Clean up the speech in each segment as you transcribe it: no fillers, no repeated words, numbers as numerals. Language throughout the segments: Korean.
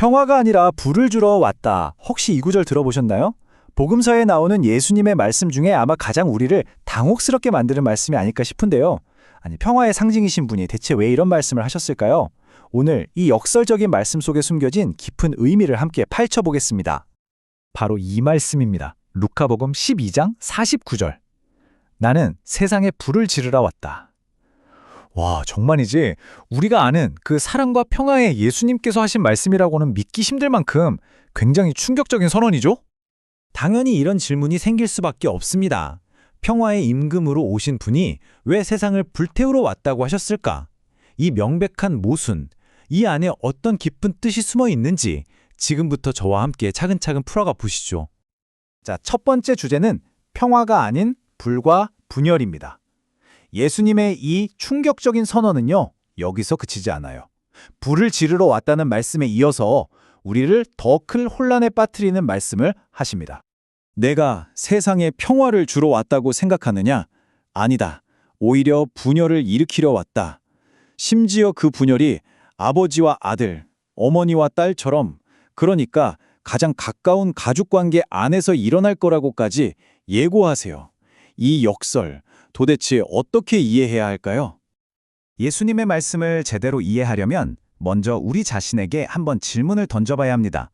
평화가 아니라 불을 주러 왔다. 혹시 이 구절 들어보셨나요? 복음서에 나오는 예수님의 말씀 중에 아마 가장 우리를 당혹스럽게 만드는 말씀이 아닐까 싶은데요. 아니, 평화의 상징이신 분이 대체 왜 이런 말씀을 하셨을까요? 오늘 이 역설적인 말씀 속에 숨겨진 깊은 의미를 함께 파헤쳐보겠습니다. 바로 이 말씀입니다. 루카복음 12장 49절. 나는 세상에 불을 지르러 왔다. 와, 정말이지? 우리가 아는 그 사랑과 평화의 예수님께서 하신 말씀이라고는 믿기 힘들 만큼 굉장히 충격적인 선언이죠? 당연히 이런 질문이 생길 수밖에 없습니다. 평화의 임금으로 오신 분이 왜 세상을 불태우러 왔다고 하셨을까? 이 명백한 모순, 이 안에 어떤 깊은 뜻이 숨어 있는지 지금부터 저와 함께 차근차근 풀어가 보시죠. 자, 첫 번째 주제는 평화가 아닌 불과 분열입니다. 예수님의 이 충격적인 선언은요, 여기서 그치지 않아요. 불을 지르러 왔다는 말씀에 이어서 우리를 더 큰 혼란에 빠뜨리는 말씀을 하십니다. 내가 세상에 평화를 주러 왔다고 생각하느냐? 아니다. 오히려 분열을 일으키려 왔다. 심지어 그 분열이 아버지와 아들, 어머니와 딸처럼, 그러니까 가장 가까운 가족관계 안에서 일어날 거라고까지 예고하세요. 이 역설, 도대체 어떻게 이해해야 할까요? 예수님의 말씀을 제대로 이해하려면 먼저 우리 자신에게 한번 질문을 던져봐야 합니다.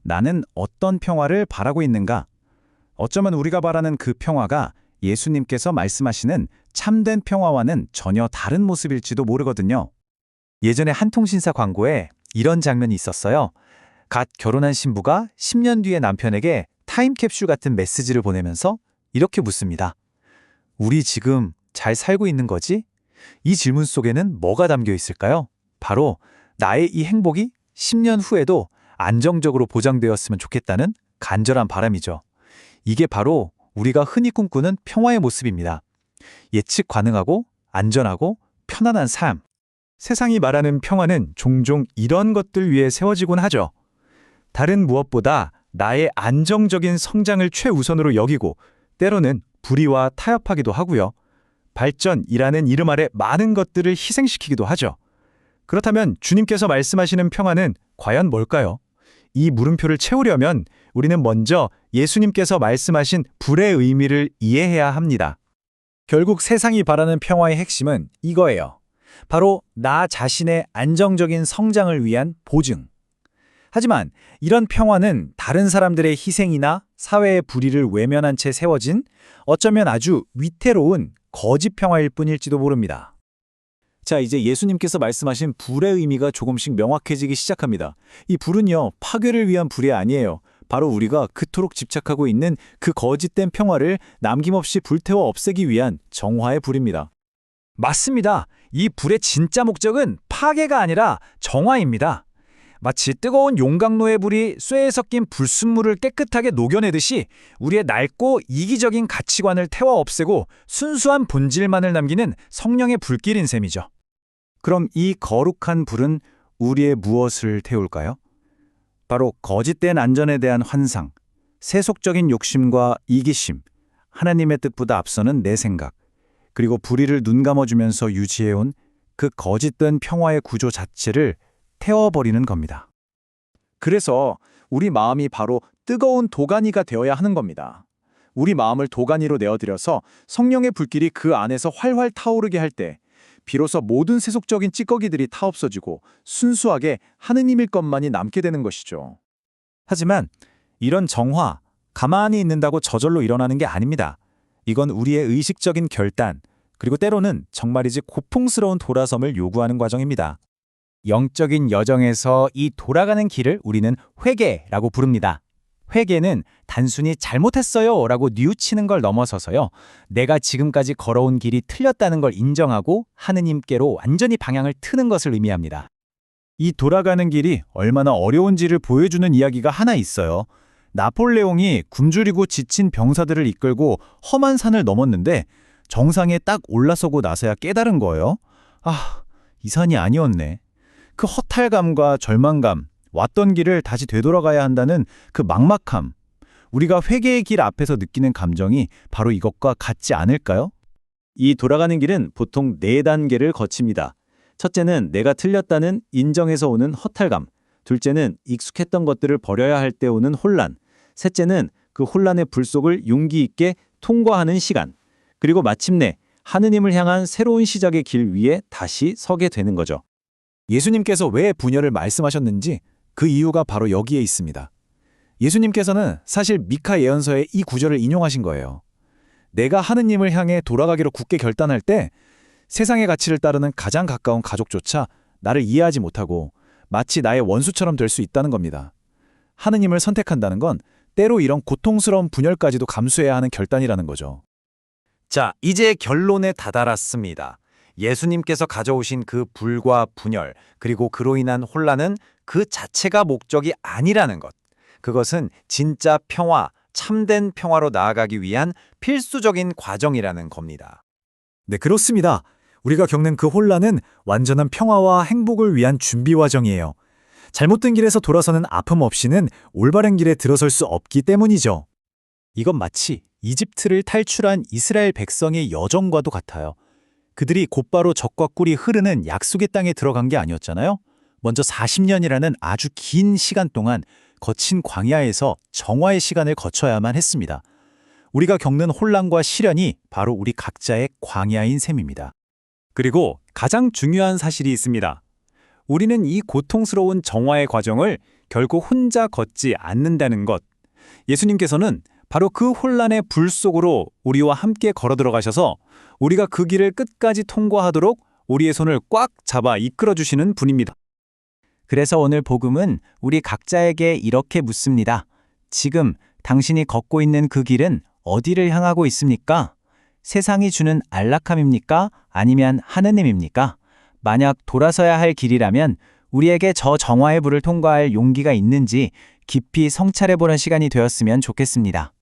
나는 어떤 평화를 바라고 있는가? 어쩌면 우리가 바라는 그 평화가 예수님께서 말씀하시는 참된 평화와는 전혀 다른 모습일지도 모르거든요. 예전에 한 통신사 광고에 이런 장면이 있었어요. 갓 결혼한 신부가 10년 뒤에 남편에게 타임캡슐 같은 메시지를 보내면서 이렇게 묻습니다. 우리 지금 잘 살고 있는 거지? 이 질문 속에는 뭐가 담겨 있을까요? 바로 나의 이 행복이 10년 후에도 안정적으로 보장되었으면 좋겠다는 간절한 바람이죠. 이게 바로 우리가 흔히 꿈꾸는 평화의 모습입니다. 예측 가능하고 안전하고 편안한 삶. 세상이 말하는 평화는 종종 이런 것들 위에 세워지곤 하죠. 다른 무엇보다 나의 안정적인 성장을 최우선으로 여기고 때로는 불의와 타협하기도 하고요. 발전이라는 이름 아래 많은 것들을 희생시키기도 하죠. 그렇다면 주님께서 말씀하시는 평화는 과연 뭘까요? 이 물음표를 채우려면 우리는 먼저 예수님께서 말씀하신 불의 의미를 이해해야 합니다. 결국 세상이 바라는 평화의 핵심은 이거예요. 바로 나 자신의 안정적인 성장을 위한 보증. 하지만 이런 평화는 다른 사람들의 희생이나 사회의 불의를 외면한 채 세워진 어쩌면 아주 위태로운 거짓 평화일 뿐일지도 모릅니다. 자, 이제 예수님께서 말씀하신 불의 의미가 조금씩 명확해지기 시작합니다. 이 불은요, 파괴를 위한 불이 아니에요. 바로 우리가 그토록 집착하고 있는 그 거짓된 평화를 남김없이 불태워 없애기 위한 정화의 불입니다. 맞습니다. 이 불의 진짜 목적은 파괴가 아니라 정화입니다. 마치 뜨거운 용광로의 불이 쇠에 섞인 불순물을 깨끗하게 녹여내듯이 우리의 낡고 이기적인 가치관을 태워 없애고 순수한 본질만을 남기는 성령의 불길인 셈이죠. 그럼 이 거룩한 불은 우리의 무엇을 태울까요? 바로 거짓된 안전에 대한 환상, 세속적인 욕심과 이기심, 하나님의 뜻보다 앞서는 내 생각, 그리고 불의를 눈감아주면서 유지해온 그 거짓된 평화의 구조 자체를 태워버리는 겁니다. 그래서 우리 마음이 바로 뜨거운 도가니가 되어야 하는 겁니다. 우리 마음을 도가니로 내어드려서 성령의 불길이 그 안에서 활활 타오르게 할 때 비로소 모든 세속적인 찌꺼기들이 타없어지고 순수하게 하느님일 것만이 남게 되는 것이죠. 하지만 이런 정화, 가만히 있는다고 저절로 일어나는 게 아닙니다. 이건 우리의 의식적인 결단, 그리고 때로는 정말이지 고풍스러운 돌아섬을 요구하는 과정입니다. 영적인 여정에서 이 돌아가는 길을 우리는 회개라고 부릅니다. 회개는 단순히 잘못했어요 라고 뉘우치는 걸 넘어서서요. 내가 지금까지 걸어온 길이 틀렸다는 걸 인정하고 하느님께로 완전히 방향을 트는 것을 의미합니다. 이 돌아가는 길이 얼마나 어려운지를 보여주는 이야기가 하나 있어요. 나폴레옹이 굶주리고 지친 병사들을 이끌고 험한 산을 넘었는데 정상에 딱 올라서고 나서야 깨달은 거예요. 아, 이 산이 아니었네. 그 허탈감과 절망감, 왔던 길을 다시 되돌아가야 한다는 그 막막함, 우리가 회개의 길 앞에서 느끼는 감정이 바로 이것과 같지 않을까요? 이 돌아가는 길은 보통 4단계를 거칩니다. 첫째는 내가 틀렸다는 인정에서 오는 허탈감, 둘째는 익숙했던 것들을 버려야 할 때 오는 혼란. 셋째는 그 혼란의 불 속을 용기 있게 통과하는 시간. 그리고 마침내 하느님을 향한 새로운 시작의 길 위에 다시 서게 되는 거죠. 예수님께서 왜 분열을 말씀하셨는지 그 이유가 바로 여기에 있습니다. 예수님께서는 사실 미카 예언서의 이 구절을 인용하신 거예요. 내가 하느님을 향해 돌아가기로 굳게 결단할 때 세상의 가치를 따르는 가장 가까운 가족조차 나를 이해하지 못하고 마치 나의 원수처럼 될 수 있다는 겁니다. 하느님을 선택한다는 건 때로 이런 고통스러운 분열까지도 감수해야 하는 결단이라는 거죠. 자, 이제 결론에 다다랐습니다. 예수님께서 가져오신 그 불과 분열, 그리고 그로 인한 혼란은 그 자체가 목적이 아니라는 것. 그것은 진짜 평화, 참된 평화로 나아가기 위한 필수적인 과정이라는 겁니다. 네, 그렇습니다. 우리가 겪는 그 혼란은 완전한 평화와 행복을 위한 준비 과정이에요. 잘못된 길에서 돌아서는 아픔 없이는 올바른 길에 들어설 수 없기 때문이죠. 이건 마치 이집트를 탈출한 이스라엘 백성의 여정과도 같아요. 그들이 곧바로 적과 꿀이 흐르는 약속의 땅에 들어간 게 아니었잖아요. 먼저 40년이라는 아주 긴 시간 동안 거친 광야에서 정화의 시간을 거쳐야만 했습니다. 우리가 겪는 혼란과 시련이 바로 우리 각자의 광야인 셈입니다. 그리고 가장 중요한 사실이 있습니다. 우리는 이 고통스러운 정화의 과정을 결국 혼자 걷지 않는다는 것. 예수님께서는 바로 그 혼란의 불 속으로 우리와 함께 걸어 들어가셔서 우리가 그 길을 끝까지 통과하도록 우리의 손을 꽉 잡아 이끌어 주시는 분입니다. 그래서 오늘 복음은 우리 각자에게 이렇게 묻습니다. 지금 당신이 걷고 있는 그 길은 어디를 향하고 있습니까? 세상이 주는 안락함입니까? 아니면 하느님입니까? 만약 돌아서야 할 길이라면 우리에게 저 정화의 불을 통과할 용기가 있는지 깊이 성찰해보는 시간이 되었으면 좋겠습니다.